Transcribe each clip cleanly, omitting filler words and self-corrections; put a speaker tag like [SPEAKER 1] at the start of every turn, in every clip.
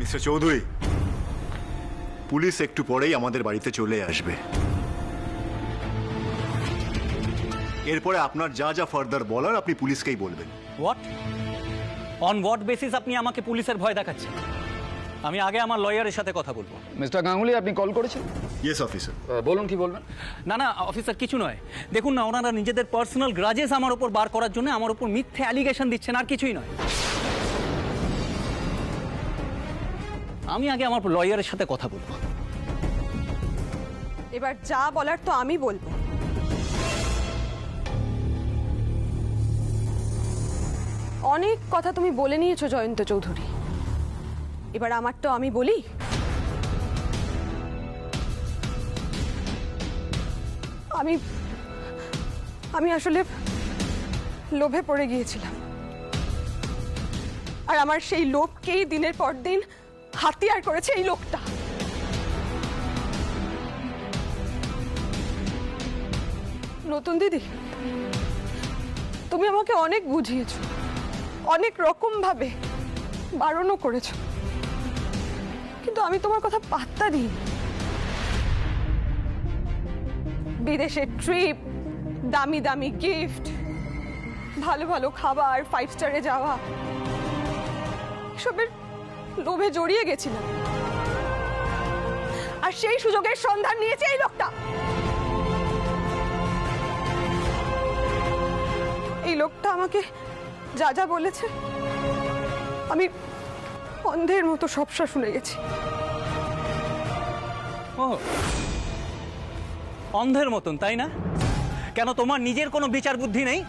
[SPEAKER 1] Mister Chowdhury, police একটু পরেই আমাদের বাড়িতে চলে আসবে। এরপরে আপনার যা যা ফার্দার বলার আপনি পুলিশকেই বলবেন।
[SPEAKER 2] হোয়াট? অন হোয়াট বেসিস আপনি আমাকে পুলিশের ভয় দেখাচ্ছেন? আমি আগে আমার লয়ারের সাথে কথা বলবো।
[SPEAKER 3] মিস্টার গাঙ্গুলি, আপনি কল করেছেন?
[SPEAKER 1] Yes officer.
[SPEAKER 3] বলুন, কি বলবেন?
[SPEAKER 2] না না অফিসার, কিছু নয়। দেখুন না, ওনারা নিজেদের পার্সোনাল গ্রাজেস আমার ওপর বার করার জন্য আমার ওপর মিথ্যে অ্যালিগেশন দিচ্ছেন, আর কিছুই নয়। আমি আগে আমার লয়ারের সাথে কথা বলবো।
[SPEAKER 4] এবার যা বলার তো আমি বলবো। অনেক কথা তুমি বলে নিয়েছো জয়ন্ত চৌধুরী, এবার আমার তো আমি বলি। আমি আমি আসলে লোভে পড়ে গিয়েছিলাম, আর আমার সেই লোভকেই দিনের পর দিন হাতিয়ার করেছে এই লোকটা। নতুন দিদি, তুমি আমাকে অনেক বুঝিয়েছো, অনেক রকম ভাবে বারণও করেছো, কিন্তু আমি তোমার কথা পাত্তা দিই। বিদেশের ট্রিপ, দামি দামি গিফট, ভালো ভালো খাবার, 5 স্টারে যাওয়া, এসবের লোভে জড়িয়ে গেছিলাম, আর সেই সুযোগের সন্ধান নিয়েছে এই লোকটা। এই লোকটা আমাকে যা যা বলেছে আমি অন্ধের মতো সবটা শুনে গেছি।
[SPEAKER 2] ও, অন্ধের মতন, তাই না? কেন, তোমার নিজের কোনো বিচার বুদ্ধি নেই?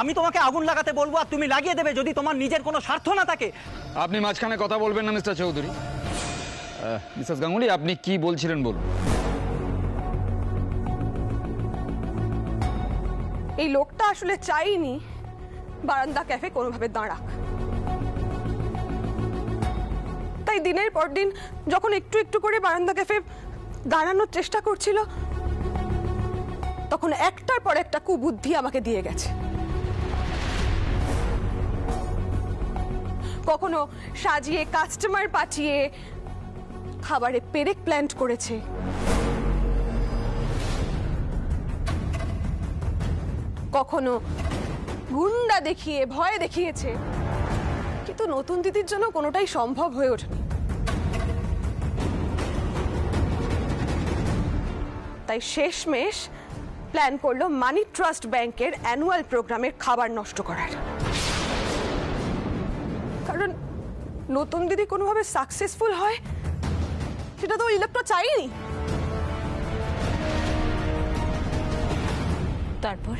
[SPEAKER 2] আমি তোমাকে আগুন লাগাতে বলবো আর তুমি লাগিয়ে দেবে যদি তোমার নিজের কোনো স্বার্থ না থাকে।
[SPEAKER 3] আপনি মাঝখানে কথা বলবেন না মিস্টার চৌধুরী। মিসেস গাঙ্গুলি, আপনি কি বলছিলেন বলুন।
[SPEAKER 4] এই লোকটা আসলে চাইনি বারান্দা ক্যাফে কোনোভাবে দাঁড়াক, তাই দিনের পর দিন যখন একটু একটু করে বারান্দা ক্যাফে দাঁড়ানোর চেষ্টা করছিল, তখন একটার পর একটা কুবুদ্ধি আমাকে দিয়ে গেছে। কখনো সাজিয়ে কাস্টমার পাঠিয়ে খাবারে পেরেক প্ল্যান্ট করেছে, কখনো গুন্ডা দেখিয়ে ভয় দেখিয়েছে, কিন্তু নতুন দিদির জন্য কোনোটাই সম্ভব হয়ে ওঠেনি। তাই শেষমেশ প্ল্যান করলো মানি ট্রাস্ট ব্যাংকের অ্যানুয়াল প্রোগ্রামের খাবার নষ্ট করার। কারণ নতুন দিদি কোনোভাবে সাকসেসফুল হয় সেটা তো ওই লোকটা চাইনি। তারপর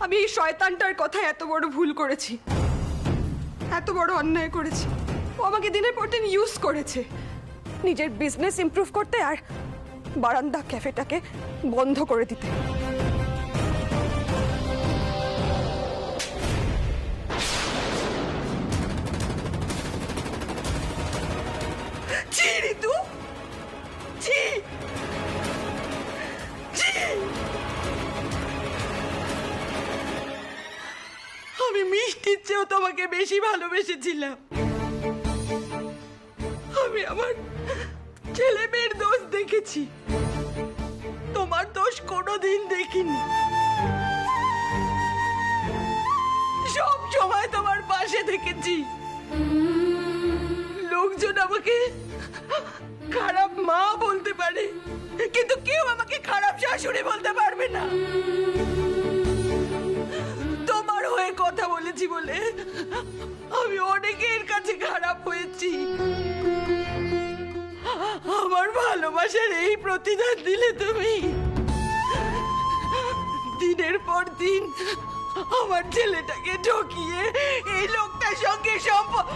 [SPEAKER 4] আমি এই শয়তানটার কথায় এত বড় ভুল করেছি, এত বড় অন্যায় করেছি। ও আমাকে দিনের পর দিন ইউজ করেছে নিজের বিজনেস ইমপ্রুভ করতে আর বারান্দা ক্যাফেটাকে বন্ধ করে দিতে। ছি ঋতু, ছি, ছি। আমি মিষ্টির চেয়েও তোমাকে বেশি ভালোবেসেছিলাম। আমি আমার ছেলে মেয়ের দোষ দেখেছি, তোমার দোষ কোনোদিন দেখিনি। সব সময় তোমার পাশে থেকেছি। লোকজন আমাকে খারাপ মা বলতে পারে, কিন্তু কেউ আমাকে খারাপ শাশুড়ি বলতে পারবে না। তোমার হয়ে কথা বলেছি বলে আমি অনেকের কাছে খারাপ হয়েছি। আমার ভালোবাসার এই প্রতিদান দিলে তুমি। দিনের পর দিন আমার ছেলেটাকে ঠকিয়ে এই লোকটার সঙ্গে সম্পর্ক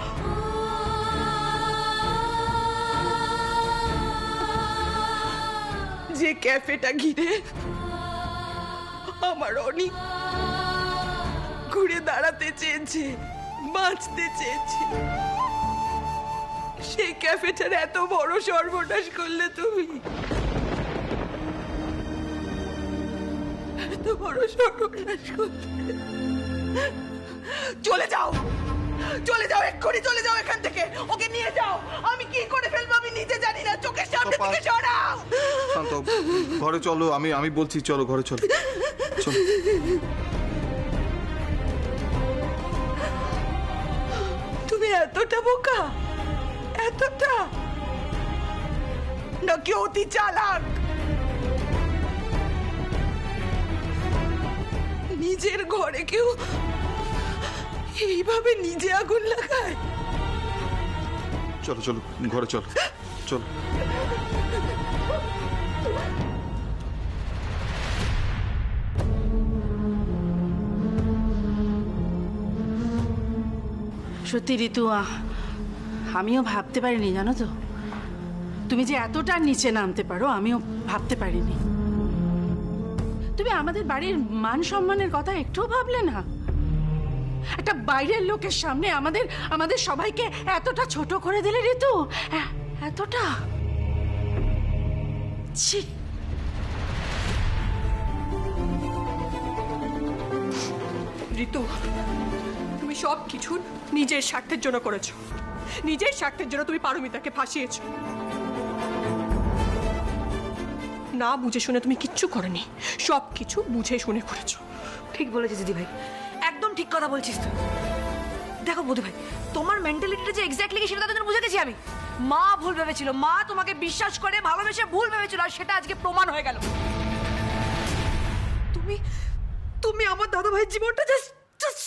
[SPEAKER 4] ক্যাফেটা ঘিরে আমার অনেক ঘুরে দাঁড়াতে চেয়েছে, বাঁচতে চেয়েছে, সেই ক্যাফেটার এত বড় সর্বনাশ করলে তুমি। এত বড় সর্বনাশ করলে। চলে যাও, চলে যাও, এক্ষুনি চলে যাও এখান থেকে। ওকে নিয়ে যাও। আমি কি করে ফেলবো আমি নিজে জানি না। চোখের সামনে থেকে সরাও।
[SPEAKER 5] শান্ত, ঘরে চলো। আমি বলছি চলো, ঘরে চলো। চলো।
[SPEAKER 4] তুমি এতটা বোকা, এতটা নাকি অতি চালাক? নিজের ঘরে কেউ এইভাবে নিজে আগুন লাগায়?
[SPEAKER 5] চলো চলো, ঘরে চলো, চলো।
[SPEAKER 6] সত্যি ঋতু, আমিও ভাবতে পারিনি, জানো তো, তুমি যে এতটা নিচে নামতে পারো আমিও ভাবতে পারিনি। তুমি আমাদের বাড়ির মান সম্মানের কথা একটুও ভাবলে না? একটা বাইরের লোকের সামনে আমাদের সবাইকে এতটা ছোট করে দিলে ঋতু, এতটা। ছি।
[SPEAKER 4] ঋতু, তুমি সব কিছু নিজের স্বার্থের জন্য করেছো। নিজের স্বার্থের জন্য তুমি পারমিতাকে ফাঁসিয়েছো। না বুঝে শুনে তুমি কিচ্ছু করনি, সব কিছু বুঝে শুনে করেছো।
[SPEAKER 7] ঠিক বলেছিস দিদি ভাই, একদম ঠিক কথা বলছিস তুই। দেখো বৌদি ভাই, তোমার মেন্টালিটিটা যে এক্স্যাক্টলি কি সেটা তাদের বুঝে গেছি আমি। মা ভুল ভেবেছিল, মা তোমাকে বিশ্বাস করে ভালোবেসে ভুল ভেবেছিল, আর সেটা আজকে প্রমাণ হয়ে গেল। তুমি তুমি আমার দাদা ভাইয়ের জীবনটা জাস্ট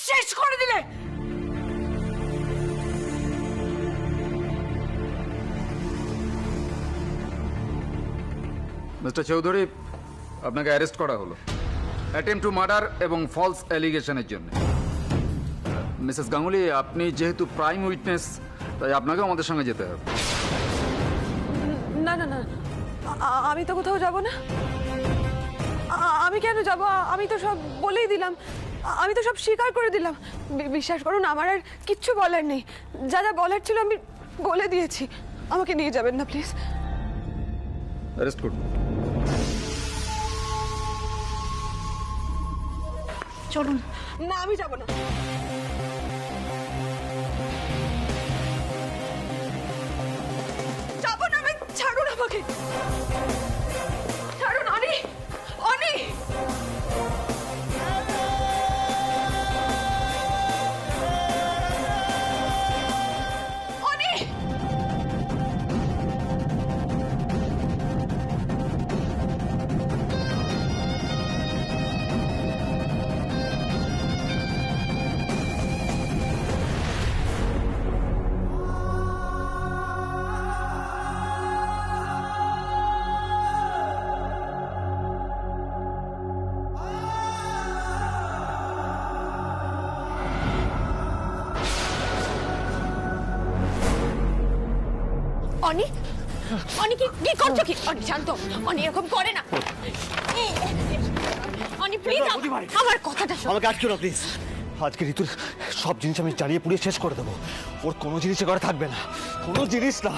[SPEAKER 7] শেষ করে দিলে।
[SPEAKER 3] মিস্টার চৌধুরী, আপনাকে অ্যারেস্ট করা হলো অ্যাটেম্প টু মার্ডার এবং ফলস অ্যালিগেশনের জন্য। মিসেস গাঙ্গুলি, আপনি যেহেতু প্রাইম উইটনেস, তাই আপনাকেও আমাদের সঙ্গে যেতে হবে।
[SPEAKER 4] না না না, আমি তো কোথাও যাব না। আমি কেন যাব? আমি তো সব বলেই দিলাম, আমি তো সব স্বীকার করে দিলাম। বিশ্বাস করুন, আমার আর কিচ্ছু বলার নেই। যা যা বলার ছিল আমি বলে দিয়েছি। আমাকে নিয়ে যাবেন না প্লিজ।
[SPEAKER 3] অ্যারেস্ট করুন।
[SPEAKER 6] চলুন।
[SPEAKER 4] না, আমি যাব না। যাব না আমি। ছাড়ুন আমাকে, ছাড়ুন। অনি, অনি, অনি।
[SPEAKER 8] অনি, অনি কি করছো? কি অনি, শান্ত। অনি এরকম করে না। অনি প্লিজ আমার কথাটা শোনো।
[SPEAKER 9] আমাকে আটকে না প্লিজ। আজকে ঋতুর সব জিনিস আমি জ্বালিয়ে পুড়িয়ে শেষ করে দেবো। ওর কোনো জিনিস ঘরে থাকবে না, কোনো জিনিস না।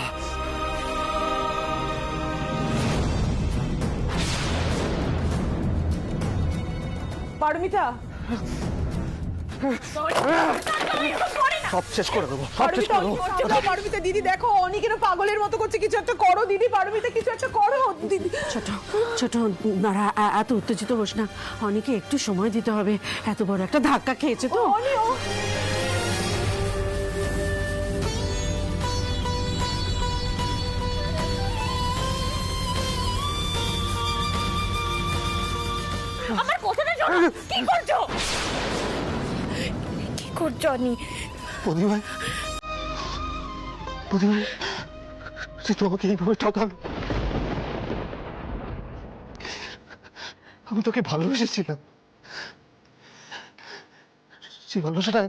[SPEAKER 4] পারমিতা,
[SPEAKER 9] সব শেষ করে দেবো, সব শেষ করে দেবো।
[SPEAKER 4] পারমিতা দিদি দেখো, অনি কেন পাগলের মতো করছে। কিছু একটা করো দিদি। পারমিতা কিছু একটা করো দিদি।
[SPEAKER 6] ছোট ছোট নারা, এত উত্তেজিত হোস না। অনেকে একটু সময় দিতে হবে, এত বড় একটা ধাক্কা খেয়েছে তো।
[SPEAKER 4] অনি,
[SPEAKER 8] আমার কথাটা শোনো। কি করছো? কি করছো অনি?
[SPEAKER 9] প্রদীপ ভাই, তুই তোমাকে এইভাবে ঠকালো। আমি তোকে ভালোবেসেছিলাম, সেই ভালোবাসাটা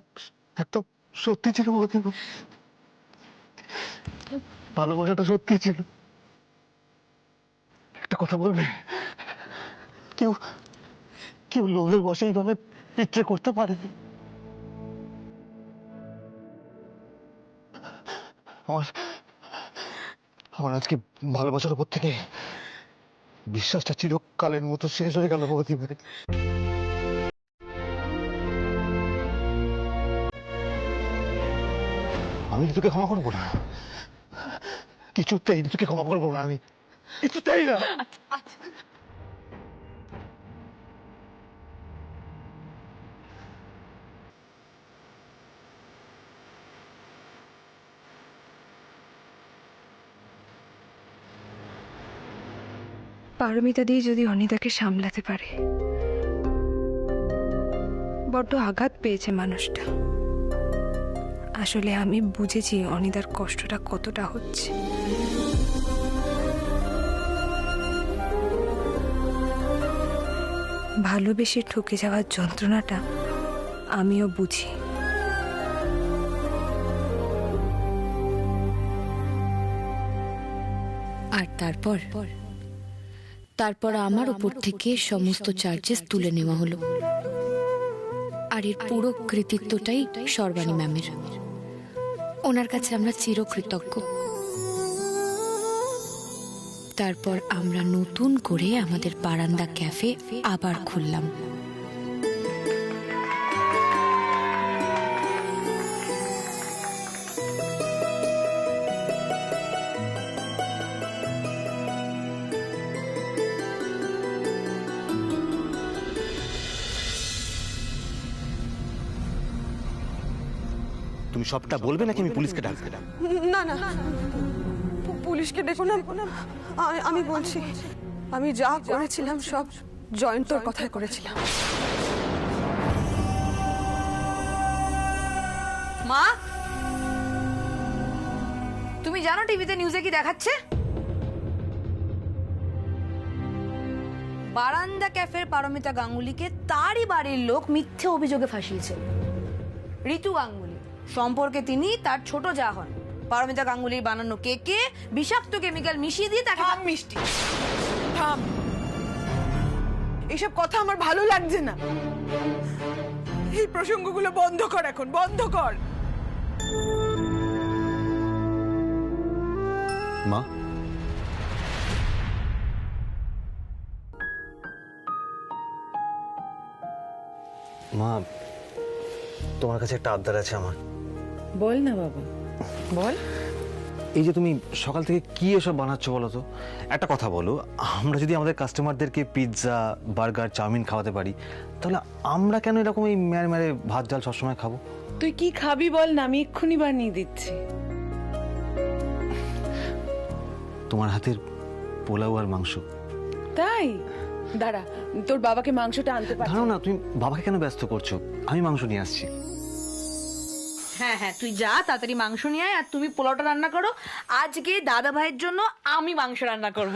[SPEAKER 9] একদম সত্যি ছিল। প্রদীপ, ভালোবাসাটা সত্যি ছিল। একটা কথা বলবে? কেউ কেউ লোভের বসে এইভাবে পিতৃ করতে পারে? আমার আমার আজকে ভালোবাসার উপর থেকে বিশ্বাসটা চিরকালের মতো শেষ হয়ে গেল বৌদি ভাই। আমি তোকে ক্ষমা করবো না, কিছুতেই তোকে ক্ষমা করবো না, আমি কিছুতেই না।
[SPEAKER 4] পারমিতা দিয়ে যদি অনিতাকে সামলাতে পারে। বড্ড আঘাত পেয়েছে মানুষটা। আসলে আমি বুঝেছি অনিতার কষ্টটা কতটা হচ্ছে। ভালোবেসে ঠকে যাওয়ার যন্ত্রণাটা আমিও বুঝি।
[SPEAKER 10] আর তারপর আমার উপর থেকে সমস্ত চার্জেস তুলে নেওয়া হলো। আর এর পুরো কৃতিত্বটাই সর্বাণী ম্যামের। ওনার কাছে আমরা চিরকৃতজ্ঞ। তারপর আমরা নতুন করে আমাদের বারান্দা ক্যাফে আবার খুললাম।
[SPEAKER 9] তুমি সবটা বলবে নাকি আমি পুলিশকে ডাকবো?
[SPEAKER 4] না না, পুলিশকে ডেকো না। আমি বলছি, আমি যা করেছিলাম সব জয়ন্তর কথাই করেছিলাম।
[SPEAKER 7] মা, তুমি জানো টিভিতে নিউজে কি দেখাচ্ছে? বারান্দা ক্যাফের পারমিতা গাঙ্গুলিকে তারই বাড়ির লোক মিথ্যে অভিযোগে ফাঁসিয়েছে। ঋতু গাঙ্গুলি সম্পর্কে তিনি তার ছোট যা হন। পারমিতা গাঙ্গুলির বানানো কেকে বিষাক্ত কেমিক্যাল মিশিয়ে দিয়ে তাকে।
[SPEAKER 6] মিষ্টি থাম, এসব কথা আমার ভালো লাগছে না। এই প্রসঙ্গগুলো বন্ধ কর, এখন বন্ধ কর।
[SPEAKER 9] মা, মা, তোমার কাছে একটা আবদার আছে আমার।
[SPEAKER 6] বল না বাবা, বল।
[SPEAKER 9] এই যে তুমি সকাল থেকে কি এসব বানাচ্ছ বলো তো? একটা কথা বলো, আমরা যদি আমাদের কাস্টমারদেরকে পিৎজা, বার্গার, চাউমিন খাওয়াতে পারি, তাহলে আমরা কেন এরকম এই মেরে মেরে ভাত ডাল সবসময় খাবো?
[SPEAKER 6] তুই কি খাবি বল না, আমি এক্ষুনি বানিয়ে দিচ্ছি।
[SPEAKER 9] তোমার হাতের পোলাও আর মাংস।
[SPEAKER 6] তাই? দাঁড়া, তোর বাবাকে মাংসটা আনতে পারো
[SPEAKER 9] দাঁড়াও না, তুমি বাবাকে কেন ব্যস্ত করছো? আমি মাংস নিয়ে আসছি।
[SPEAKER 7] হ্যাঁ হ্যাঁ, তুই যা তাড়াতাড়ি মাংস নিয়ে আয়, আর তুমি পোলাওটা রান্না করো। আজকে দাদা ভাইয়ের জন্য আমি মাংস রান্না করব।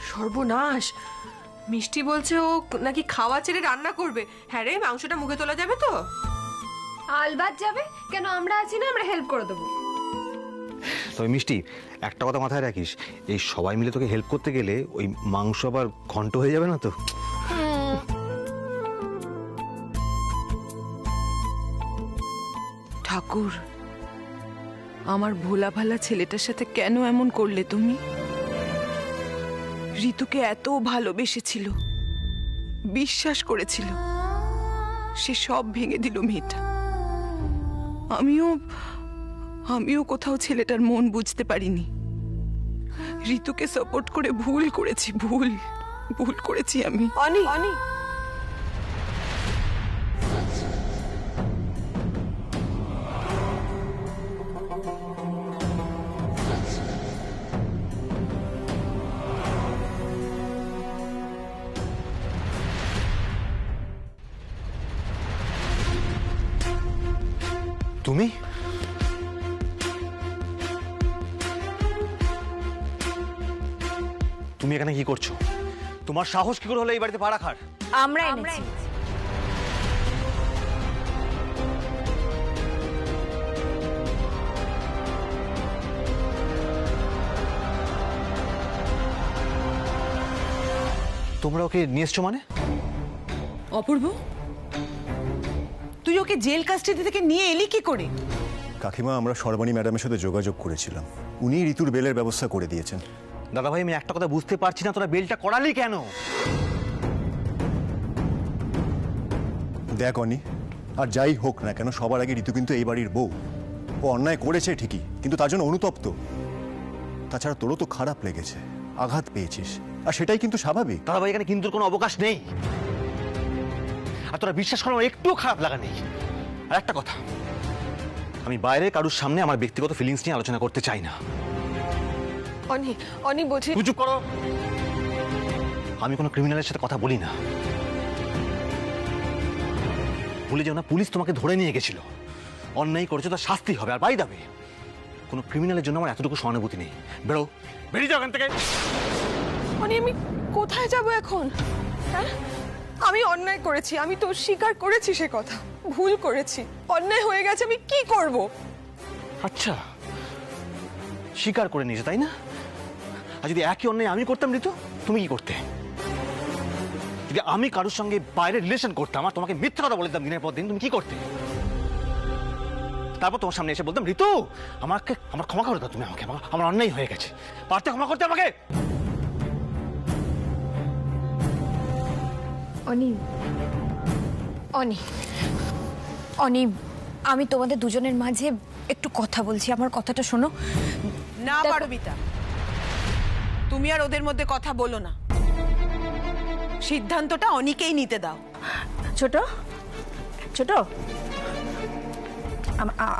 [SPEAKER 4] সর্বনাশ, মিষ্টি বলছে ও নাকি খাওয়া ছেড়ে রান্না করবে। হ্যাঁ রে, মাংসটা মুখে তোলা যাবে তো?
[SPEAKER 8] আলবাত যাবে, কেন আমরা আছি না, আমরা হেল্প করে দেবো।
[SPEAKER 9] তবে মিষ্টি, একটা কথা মাথায় রাখিস, এই সবাই মিলে তোকে হেল্প করতে গেলে ওই মাংস আবার ঘন্ট হয়ে যাবে না তো?
[SPEAKER 6] ঠাকুর, আমার ভোলা ভালা ছেলেটার সাথে কেন এমন করলে তুমি? ঋতুকে এত ভালোবেসেছিল, বিশ্বাস করেছিল, সে সব ভেঙে দিল মেয়েটা। আমিও কোথাও ছেলেটার মন বুঝতে পারিনি। ঋতুকে সাপোর্ট করে ভুল করেছি, ভুল করেছি আমি।
[SPEAKER 4] অনি, অনি,
[SPEAKER 9] তুমি তুমি এখানে কি করছো? তোমার সাহস কি করে হলো এই বাড়িতে পা রাখার?
[SPEAKER 8] আমরা এনেছি।
[SPEAKER 9] তোমরা ওকে নিয়ে এসছো মানে?
[SPEAKER 6] অপূর্ব, তুই ওকে জেল কাস্টাডি থেকে নিয়ে এলি কি করে?
[SPEAKER 1] কাকিমা, আমরা সর্বাণী ম্যাডামের সাথে যোগাযোগ করেছিলাম, উনি ঋতুর বেলের ব্যবস্থা করে দিয়েছেন।
[SPEAKER 9] দাদা ভাই, আমি একটা কথা বুঝতে পারছি না, তোরা বেলটা করালি কেন?
[SPEAKER 1] দেখ অনি, আর যাই হোক না কেন, সবার আগে ঋতু কিন্তু এই বাড়ির বউ। ও অন্যায় করেছে ঠিকই, কিন্তু তার জন্য অনুতপ্ত। তাছাড়া তোরও তো খারাপ লেগেছে, আঘাত পেয়েছিস, আর সেটাই কিন্তু স্বাভাবিক।
[SPEAKER 9] দাদা ভাই, এখানে কিন্তু কোনো অবকাশ নেই। আর তোরা বিশ্বাস করো, আমার একটুও খারাপ লাগা নেই। আর একটা কথা, আমি বাইরে কারুর সামনে আমার ব্যক্তিগত ফিলিংস নিয়ে আলোচনা করতে চাই না।
[SPEAKER 4] অনি, অনি বলছি,
[SPEAKER 9] তুই চুপ করো। আমি কোনো ক্রিমিনালের সাথে কথা বলি না। ভুলে যাও না, পুলিশ তোমাকে ধরে নিয়ে গেছিল। অন্যায় করেছো, তার শাস্তি হবে। আর বাই দাবে, কোনো ক্রিমিনালের জন্য আমার এতটুকু সহানুভূতি নেই। বেরো, বেরিয়ে যাও এখান থেকে।
[SPEAKER 4] অনি আমি কোথায় যাব এখন? হ্যাঁ, আমি অন্যায় করেছি, আমি তো স্বীকার করেছি সে কথা। ভুল করেছি, অন্যায় হয়ে গেছে, আমি কি করব?
[SPEAKER 9] আচ্ছা, স্বীকার করে নিয়েছো তাই না? আর যদি একই অন্যায় আমি করতাম ঋতু, তুমি কি করতে? যদি আমি কারোর সঙ্গে বাইরে রিলেশন করতাম আর তোমাকে মিথ্যা কথা বলে দিতাম দিনের পর দিন, তুমি কি করতে? তারপর তোমার সামনে এসে বলতাম, ঋতু আমার ক্ষমা করে দাও, তুমি আমাকে, আমার অন্যায় হয়ে গেছে, পারতে ক্ষমা করতে আমাকে।
[SPEAKER 8] অনি, অনি, অনি, আমি তোমাদের দুজনের মাঝে একটু কথা বলছি, আমার কথাটা শোনো।
[SPEAKER 6] না পারমিতা, তুমি আর ওদের মধ্যে কথা বলো না। সিদ্ধান্তটা অনিকেই নিতে দাও।
[SPEAKER 11] ছোট ছোট,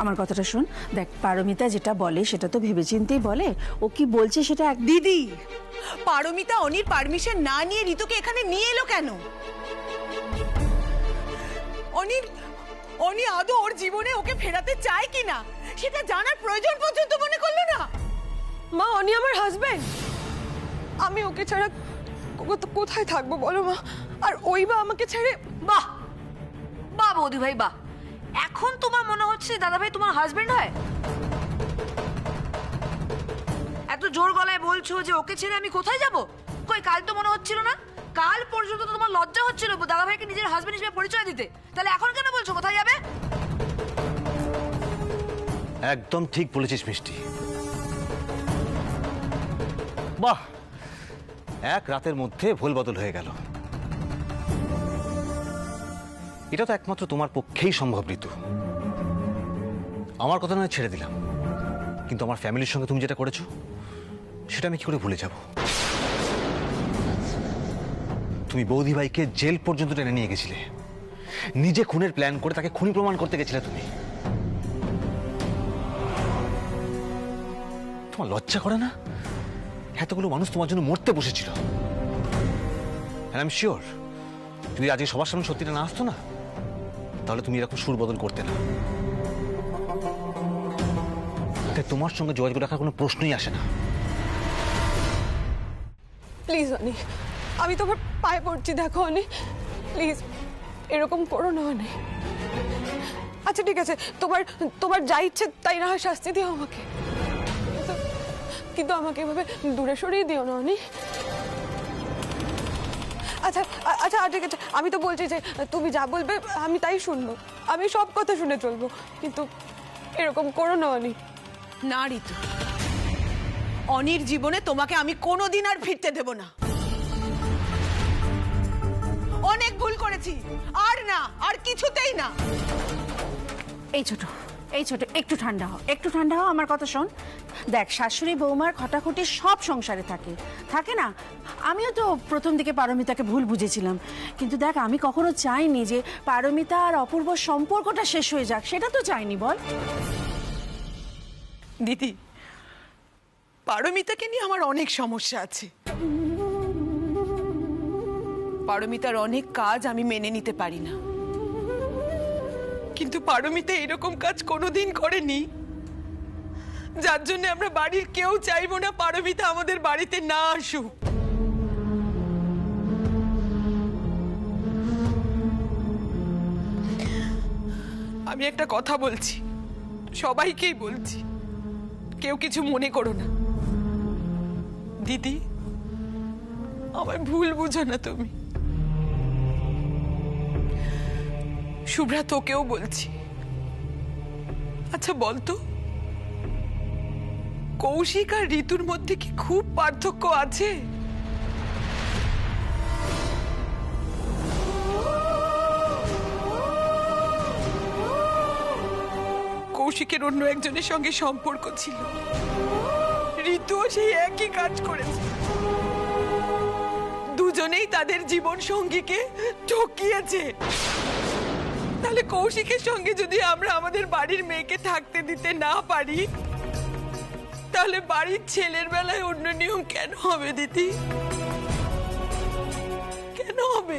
[SPEAKER 11] আমার কথাটা শোন। দেখ, পারমিতা যেটা বলে সেটা তো ভেবেচিন্তেই বলে। ও কি বলছে সেটা
[SPEAKER 6] দিদি, পারমিতা অনির পারমিশন না নিয়ে ঋতুকে এখানে নিয়ে এলো কেন? অনি আদৌ ওর জীবনে ওকে ফেরাতে চায় কিনা সেটা জানার প্রয়োজন পর্যন্ত মনে করলো না।
[SPEAKER 4] মা, অনি আমার হাজবেন্ড, আমি ওকে ছাড়া কোথায় থাকবো বলো মা? আর ওই বা আমাকে ছেড়ে?
[SPEAKER 7] বাহ বাহ বৌদি ভাই, বাহ। এখন তোমার মনে হচ্ছে দাদা ভাই তোমার হাজবেন্ড হয়? এত জোর গলায় বলছো যে ওকে ছেড়ে আমি কোথায় যাব? কই, কাল তো মনে হচ্ছিল না? কাল পর্যন্ত তো তোমার লজ্জা হচ্ছিল দাদা ভাইকে নিজের হাজবেন্ড হিসেবে পরিচয় দিতে। তাহলে এখন কেন বলছো কোথায় যাবে?
[SPEAKER 9] একদম ঠিক বলেছিস মিষ্টি। বাহ, এক রাতের মধ্যে ভুল বদল হয়ে গেল। এটা তো একমাত্র তোমার পক্ষেই সম্ভব ঋতু। আমার কথা নয় ছেড়ে দিলাম, কিন্তু আমার ফ্যামিলির সঙ্গে তুমি যেটা করেছো সেটা আমি কি করে ভুলে যাব? তুমি বৌদি ভাইকে জেল পর্যন্ত টেনে নিয়ে গেছিলে, নিজে খুনের প্ল্যান করে তাকে খুনি প্রমাণ করতে গেছিলে তুমি। তোমার লজ্জা করে না? এতগুলো মানুষ তোমার জন্য মরতে বসেছিল। আই এম শিওর, যদি আজকে সবার সামনে সত্যিটা না আসতো না, তাহলে তুমি এরকম সুর বদল করতে না। তাই তোমার সঙ্গে যোগাযোগ রাখার কোনো প্রশ্নই আসে না।
[SPEAKER 4] প্লিজ অনি, আমি তোমার পায়ে পড়ছি, দেখো অনি, প্লিজ এরকম করো না অনি। আচ্ছা ঠিক আছে, তোমার যা ইচ্ছে তাই না হয় শাস্তি দিও আমাকে, কিন্তু আমাকে এভাবে দূরে সরিয়ে দিও না অনি। আচ্ছা আচ্ছা ঠিক আছে, আমি তো বলছি যে তুমি যা বলবে আমি তাই শুনবো, আমি সব কথা শুনে চলবো, কিন্তু এরকম করো না অনি।
[SPEAKER 6] না ঋতু, অনির জীবনে তোমাকে আমি কোনোদিন আর ফিরতে দেব না। অনেক ভুল করেছি, আর না, আর কিছুতেই না।
[SPEAKER 11] এই ছোট, একটু ঠান্ডা হও, একটু ঠান্ডা হও, আমার কথা শোন। দেখ, শাশুড়ি বৌমার খটাখটি সব সংসারে থাকে না? আমিও তো প্রথম দিকে পারমিতাকে ভুল বুঝেছিলাম, কিন্তু দেখ, আমি কখনো চাইনি যে পারমিতা আর অপূর্ব সম্পর্কটা শেষ হয়ে যাক, সেটা তো চাইনি, বল?
[SPEAKER 6] দিদি, পারমিতাকে নিয়ে আমার অনেক সমস্যা আছে। পারমিতার অনেক কাজ আমি মেনে নিতে পারি না, কিন্তু পারমিতা এরকম কাজ কোনোদিন করেনি, যার জন্য আমরা বাড়ির কেউ চাইবো না পারমিতা আমাদের বাড়িতে না আসুক। আমি একটা কথা বলছি, সবাইকেই বলছি, কেউ কিছু মনে করো না। দিদি,
[SPEAKER 4] আমায় ভুল বুঝো না তুমি। শুভ্রা, তোকেও বলছি, আচ্ছা বলতো, কৌশিক আর ঋতুর মধ্যে কি খুব পার্থক্য আছে? কৌশিকের অন্য একজনের সঙ্গে সম্পর্ক ছিল, ঋতুও সেই একই কাজ করেছে। দুজনেই তাদের জীবন সঙ্গীকে ঠকিয়েছে। তাহলে কৌশিকের সঙ্গে যদি আমরা আমাদের বাড়ির মেয়েকে থাকতে দিতে না পারি, তাহলে বাড়ির ছেলের বেলায় অন্য নিয়ম কেন হবে দিদি? কেন হবে?